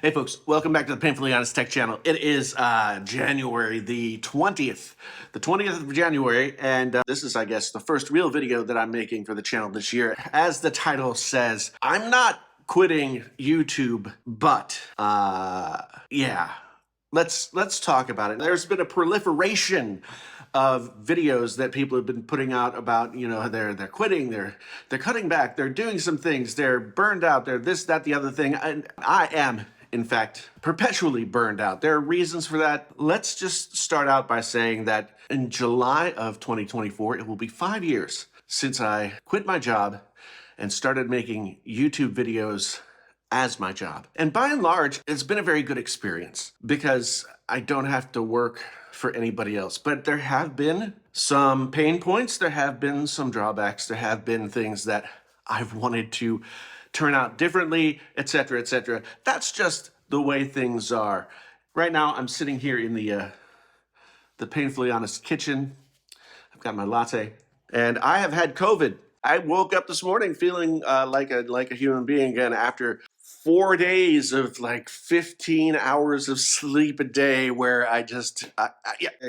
Hey folks, welcome back to the Painfully Honest Tech channel. It is January the 20th, of January, and this is, I guess, the first real video that I'm making for the channel this year. As the title says, I'm not quitting YouTube, but yeah, let's talk about it. There's been a proliferation of videos that people have been putting out about, you know, they're quitting, they're cutting back, they're doing some things, they're burned out, they're this, that, the other thing, and I am, in fact, perpetually burned out. There are reasons for that. Let's just start out by saying that in July of 2024, it will be 5 years since I quit my job and started making YouTube videos as my job. And by and large, it's been a very good experience because I don't have to work for anybody else. But there have been some pain points, there have been some drawbacks, there have been things that I've wanted to turn out differently, etc., etc. That's just the way things are. Right now, I'm sitting here in the Painfully Honest kitchen. I've got my latte, and I have had COVID. I woke up this morning feeling like a human being again after 4 days of like 15 hours of sleep a day, where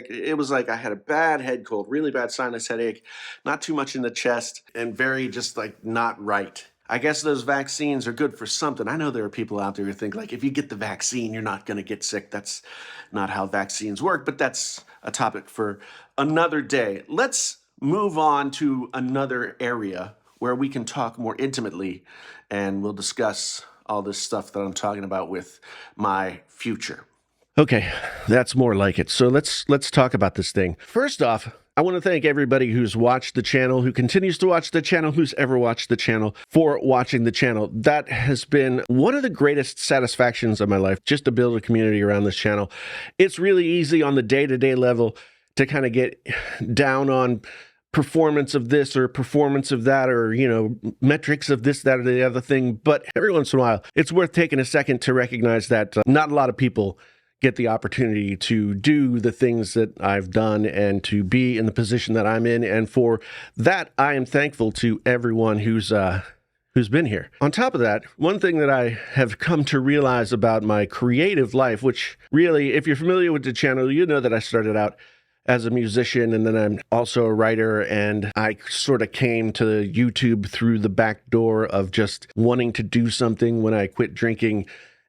it was like I had a bad head cold, really bad sinus headache, not too much in the chest, and very just like not right. I guess those vaccines are good for something. I know there are people out there who think like if you get the vaccine, you're not going to get sick. That's not how vaccines work, but that's a topic for another day. Let's move on to another area where we can talk more intimately, and we'll discuss all this stuff that I'm talking about with my future. Okay, that's more like it. So let's talk about this thing. First off, I want to thank everybody who's watched the channel, who continues to watch the channel, who's ever watched the channel, for watching the channel. That has been one of the greatest satisfactions of my life, just to build a community around this channel. It's really easy on the day-to-day level to kind of get down on performance of this or performance of that, or, you know, metrics of this, that, or the other thing. But every once in a while, it's worth taking a second to recognize that not a lot of people get the opportunity to do the things that I've done and to be in the position that I'm in. And for that, I am thankful to everyone who's been here. On top of that, one thing that I have come to realize about my creative life, which really, if you're familiar with the channel, you know that I started out as a musician, and then I'm also a writer, and I sort of came to YouTube through the back door of just wanting to do something when I quit drinking.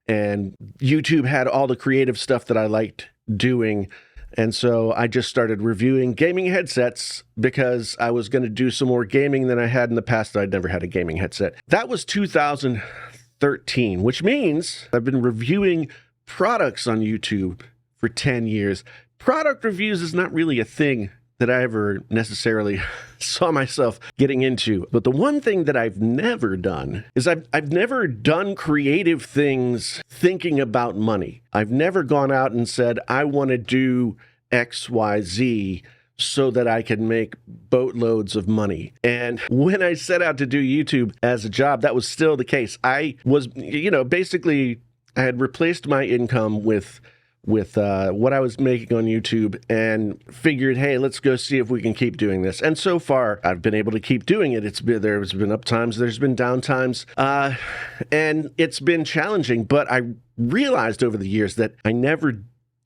And YouTube had all the creative stuff that I liked doing. And so I just started reviewing gaming headsets because I was going to do some more gaming than I had in the past. I'd never had a gaming headset. That was 2013, which means I've been reviewing products on YouTube for 10 years. Product reviews is not really a thing that I ever necessarily saw myself getting into. But the one thing that I've never done is I've never done creative things thinking about money. I've never gone out and said, I want to do X, Y, Z so that I can make boatloads of money. And when I set out to do YouTube as a job, that was still the case. I was, basically I had replaced my income with what I was making on YouTube, and figured, hey, let's go see if we can keep doing this. And so far, I've been able to keep doing it. There's been up times, there's been down times, and it's been challenging. But I realized over the years that I never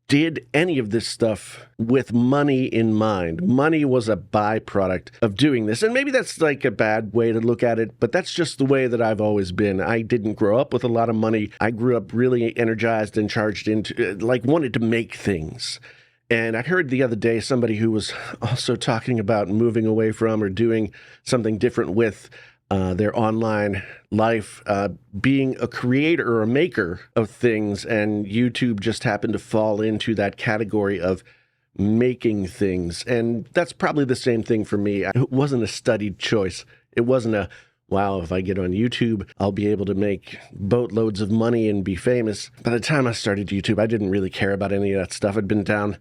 did any of this stuff with money in mind. Money was a byproduct of doing this. And maybe that's like a bad way to look at it, but that's just the way that I've always been. I didn't grow up with a lot of money. I grew up really energized and charged into, wanted to make things. And I heard the other day somebody who was also talking about moving away from or doing something different with their online life, being a creator or a maker of things, and YouTube just happened to fall into that category of making things. And that's probably the same thing for me. It wasn't a studied choice. It wasn't a, wow, if I get on YouTube, I'll be able to make boatloads of money and be famous. By the time I started YouTube, I didn't really care about any of that stuff. I'd been down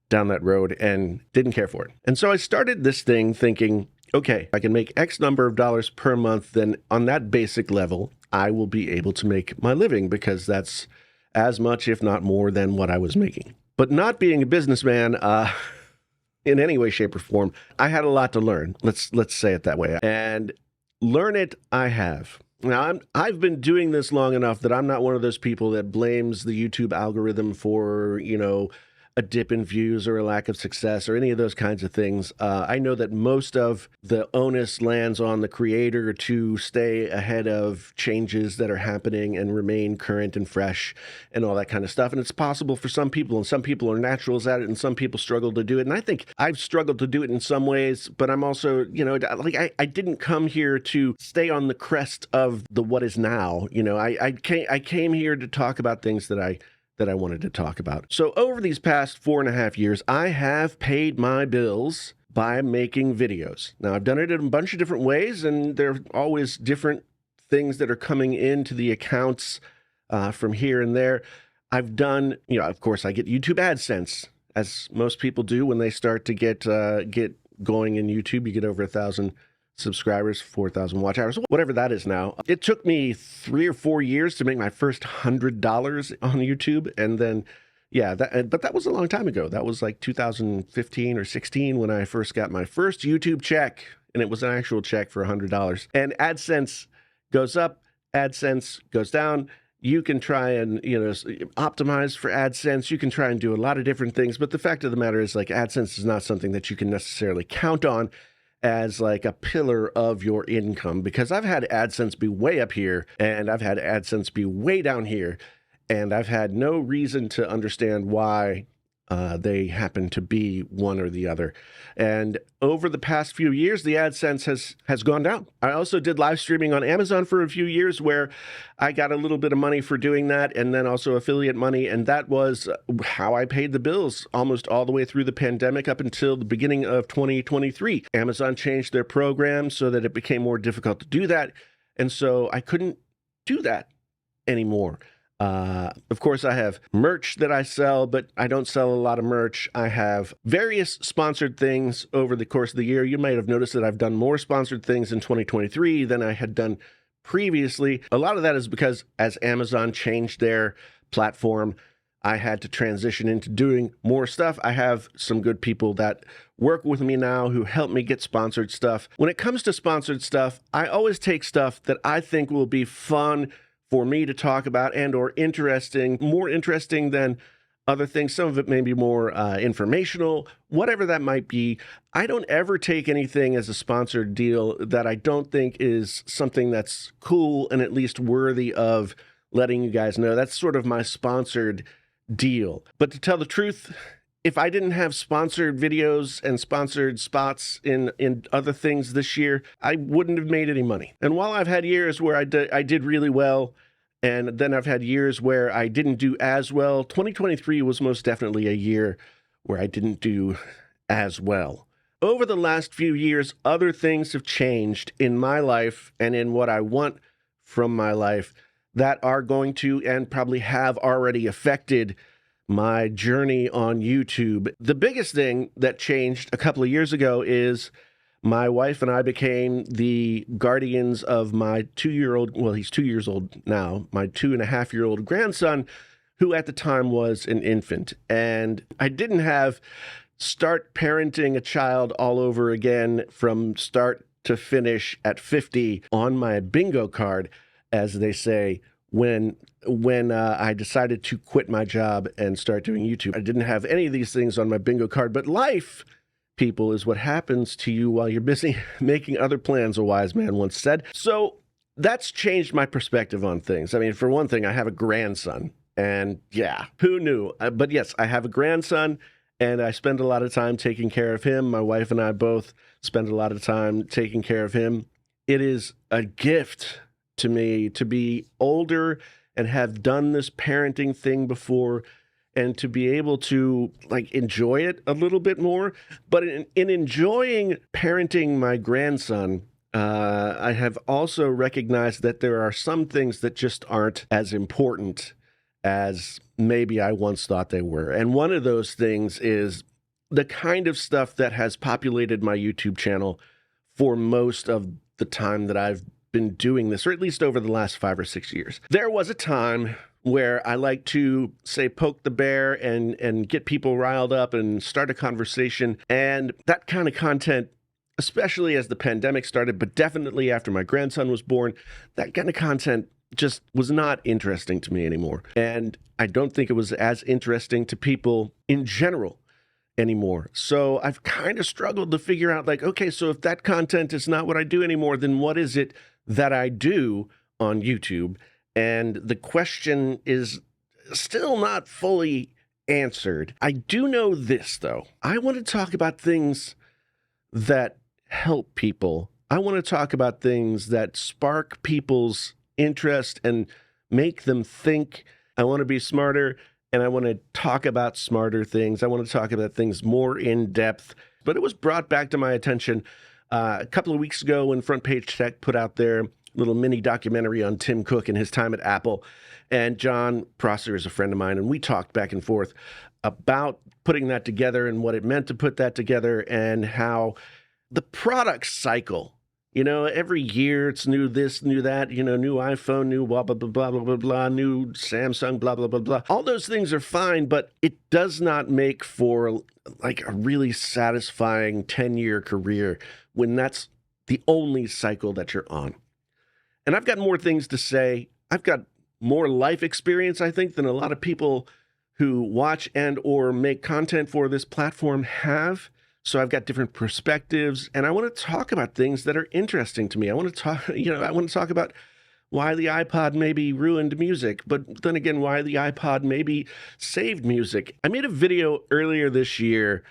that road and didn't care for it. And so I started this thing thinking, okay, I can make X number of dollars per month, then on that basic level, I will be able to make my living, because that's as much, if not more, than what I was making. But not being a businessman in any way, shape, or form, I had a lot to learn. Let's say it that way. And learn it I have. Now, I've been doing this long enough that I'm not one of those people that blames the YouTube algorithm for, a dip in views or a lack of success or any of those kinds of things. I know that most of the onus lands on the creator to stay ahead of changes that are happening and remain current and fresh and all that kind of stuff. And it's possible for some people, and some people are naturals at it, and some people struggle to do it. And I think I've struggled to do it in some ways, but I'm also, I didn't come here to stay on the crest of the what is now. I came here to talk about things that I wanted to talk about. So over these past 4.5 years, I have paid my bills by making videos. Now, I've done it in a bunch of different ways, and there are always different things that are coming into the accounts from here and there. I've done, of course, I get YouTube AdSense, as most people do when they start to get going in YouTube. You get over 1,000 subscribers, 4,000 watch hours, whatever that is now. It took me 3 or 4 years to make my first $100 on YouTube. And then, but that was a long time ago. That was like 2015 or 16 when I first got my first YouTube check. And it was an actual check for $100. And AdSense goes up, AdSense goes down. You can try and, optimize for AdSense. You can try and do a lot of different things. But the fact of the matter is, like, AdSense is not something that you can necessarily count on as like a pillar of your income, because I've had AdSense be way up here and I've had AdSense be way down here, and I've had no reason to understand why they happen to be one or the other. And over the past few years, the AdSense has gone down. I also did live streaming on Amazon for a few years where I got a little bit of money for doing that, and then also affiliate money. And that was how I paid the bills almost all the way through the pandemic up until the beginning of 2023. Amazon changed their program so that it became more difficult to do that. And so I couldn't do that anymore. Of course, I have merch that I sell, but I don't sell a lot of merch. I have various sponsored things over the course of the year. You might have noticed that I've done more sponsored things in 2023 than I had done previously. A lot of that is because as Amazon changed their platform, I had to transition into doing more stuff. I have some good people that work with me now who help me get sponsored stuff. When it comes to sponsored stuff, I always take stuff that I think will be fun for me to talk about and or interesting, more interesting than other things. Some of it may be more informational, whatever that might be. I don't ever take anything as a sponsored deal that I don't think is something that's cool and at least worthy of letting you guys know. That's sort of my sponsored deal. But to tell the truth, if I didn't have sponsored videos and sponsored spots in other things this year, I wouldn't have made any money. And while I've had years where I did really well, and then I've had years where I didn't do as well, 2023 was most definitely a year where I didn't do as well. Over the last few years, other things have changed in my life and in what I want from my life that are going to and probably have already affected my journey on YouTube. The biggest thing that changed a couple of years ago is my wife and I became the guardians of my 2-year-old, well, he's 2 years old now, my 2.5-year-old grandson, who at the time was an infant. And I didn't have start parenting a child all over again from start to finish at 50 on my bingo card, as they say, when I decided to quit my job and start doing YouTube. I didn't have any of these things on my bingo card, but life, people, is what happens to you while you're busy making other plans, a wise man once said. So that's changed my perspective on things. I mean, for one thing, I have a grandson, and yeah, who knew? But yes, I have a grandson, and I spend a lot of time taking care of him. My wife and I both spend a lot of time taking care of him. It is a gift to me to be older and have done this parenting thing before, and to be able to enjoy it a little bit more. But in enjoying parenting my grandson, I have also recognized that there are some things that just aren't as important as maybe I once thought they were. And one of those things is the kind of stuff that has populated my YouTube channel for most of the time that I've been doing this, or at least over the last 5 or 6 years. There was a time where I like to, say, poke the bear and get people riled up and start a conversation. And that kind of content especially as the pandemic started, but definitely after my grandson was born. That kind of content just was not interesting to me anymore. And I don't think it was as interesting to people in general anymore. So I've kind of struggled to figure out, like, okay, so if that content is not what I do anymore, then what is it that I do on YouTube? And the question is still not fully answered. I do know this, though. I want to talk about things that help people. I want to talk about things that spark people's interest and make them think. I want to be smarter, and I want to talk about smarter things. I want to talk about things more in depth. But it was brought back to my attention a couple of weeks ago when Front Page Tech put out their little mini documentary on Tim Cook and his time at Apple. And John Prosser is a friend of mine, and we talked back and forth about putting that together and what it meant to put that together and how the product cycle, every year it's new this, new that, new iPhone, new blah, blah, blah, blah, blah, blah, blah, new Samsung, blah, blah, blah, blah. All those things are fine, but it does not make for like a really satisfying 10-year career when that's the only cycle that you're on. And I've got more things to say. I've got more life experience, I think, than a lot of people who watch and or make content for this platform have. So I've got different perspectives, and I want to talk about things that are interesting to me. I want to talk about why the iPod maybe ruined music, but then again, why the iPod maybe saved music. I made a video earlier this year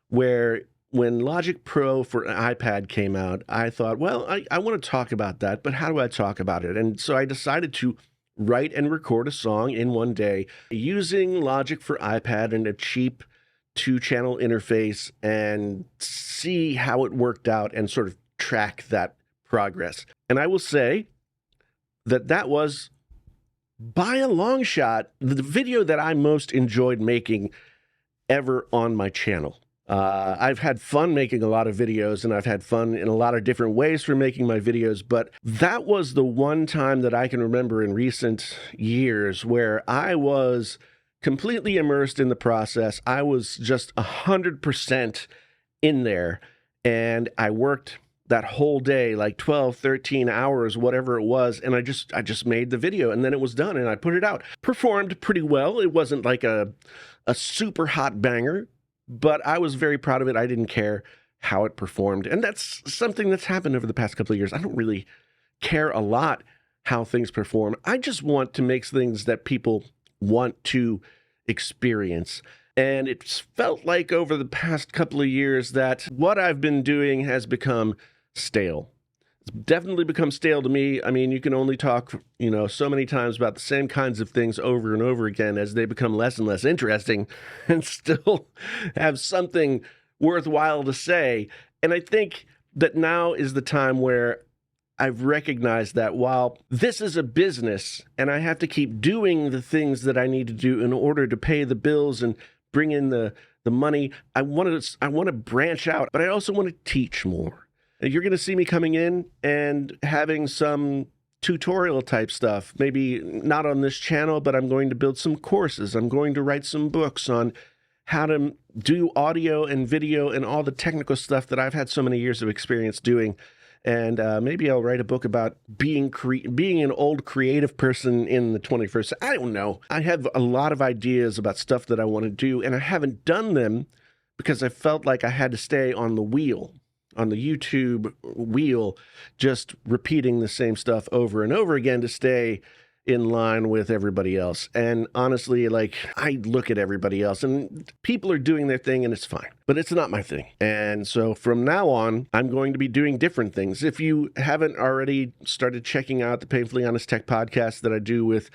where when Logic Pro for an iPad came out, I thought, well, I want to talk about that, but how do I talk about it? And so I decided to write and record a song in one day using Logic for iPad and a cheap 2-channel interface and see how it worked out and sort of track that progress. And I will say that was, by a long shot, the video that I most enjoyed making ever on my channel. I've had fun making a lot of videos, and I've had fun in a lot of different ways for making my videos, but that was the one time that I can remember in recent years where I was completely immersed in the process. I was just 100% in there, and I worked that whole day, like 12, 13 hours, whatever it was, and I just made the video, and then it was done, and I put it out. Performed pretty well. It wasn't like a super hot banger, but I was very proud of it. I didn't care how it performed, and that's something that's happened over the past couple of years. I don't really care a lot how things perform. I just want to make things that people want to experience. And it's felt like over the past couple of years that what I've been doing has become stale. It's definitely become stale to me. I mean, you can only talk, so many times about the same kinds of things over and over again as they become less and less interesting and still have something worthwhile to say. And I think that now is the time where I've recognized that while this is a business and I have to keep doing the things that I need to do in order to pay the bills and bring in the money, I want to branch out, but I also want to teach more. And you're going to see me coming in and having some tutorial type stuff, maybe not on this channel, but I'm going to build some courses. I'm going to write some books on how to do audio and video and all the technical stuff that I've had so many years of experience doing. And maybe I'll write a book about being an old creative person in the 21st. I don't know. I have a lot of ideas about stuff that I want to do, and I haven't done them because I felt like I had to stay on the wheel, on the YouTube wheel, just repeating the same stuff over and over again to stay in line with everybody else. And honestly, I look at everybody else and people are doing their thing and it's fine, but it's not my thing. And so from now on, I'm going to be doing different things. If you haven't already started checking out the Painfully Honest Tech podcast that I do with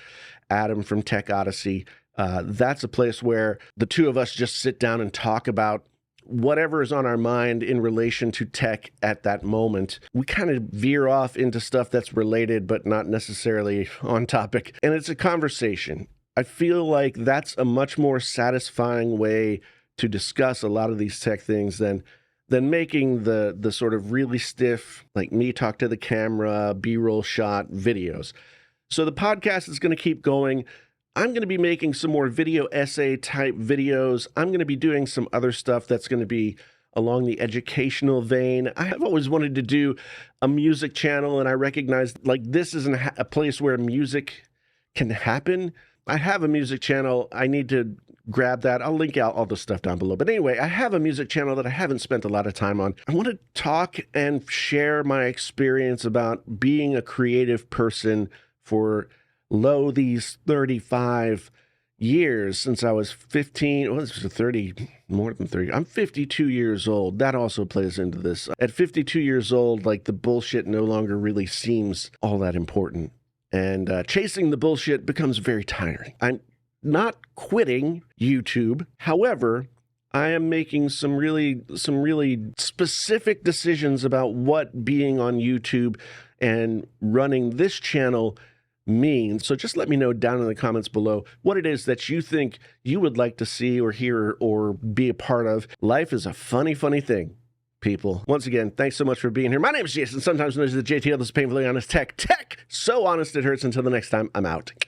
Adam from Tech Odyssey, that's a place where the two of us just sit down and talk about whatever is on our mind in relation to tech at that moment. We kind of veer off into stuff that's related, but not necessarily on topic. And it's a conversation. I feel like that's a much more satisfying way to discuss a lot of these tech things than making the sort of really stiff, like me talk to the camera, B-roll shot videos. So the podcast is going to keep going. I'm going to be making some more video essay type videos. I'm going to be doing some other stuff that's going to be along the educational vein. I have always wanted to do a music channel, and I recognize like this isn't a place where music can happen. I have a music channel. I need to grab that. I'll link out all the stuff down below. But anyway, I have a music channel that I haven't spent a lot of time on. I want to talk and share my experience about being a creative person for these 35 years since I was 15. Well, this was 30, more than 30. I'm 52 years old. That also plays into this. At 52 years old, like the bullshit no longer really seems all that important. And chasing the bullshit becomes very tiring. I'm not quitting YouTube. However, I am making some really specific decisions about what being on YouTube and running this channel means. So just let me know down in the comments below what it is that you think you would like to see or hear or be a part of. Life is a funny thing, people. Once again, thanks so much for being here. My name is Jason, sometimes known as the JTL, this is Painfully Honest Tech. So honest it hurts. Until the next time, I'm out.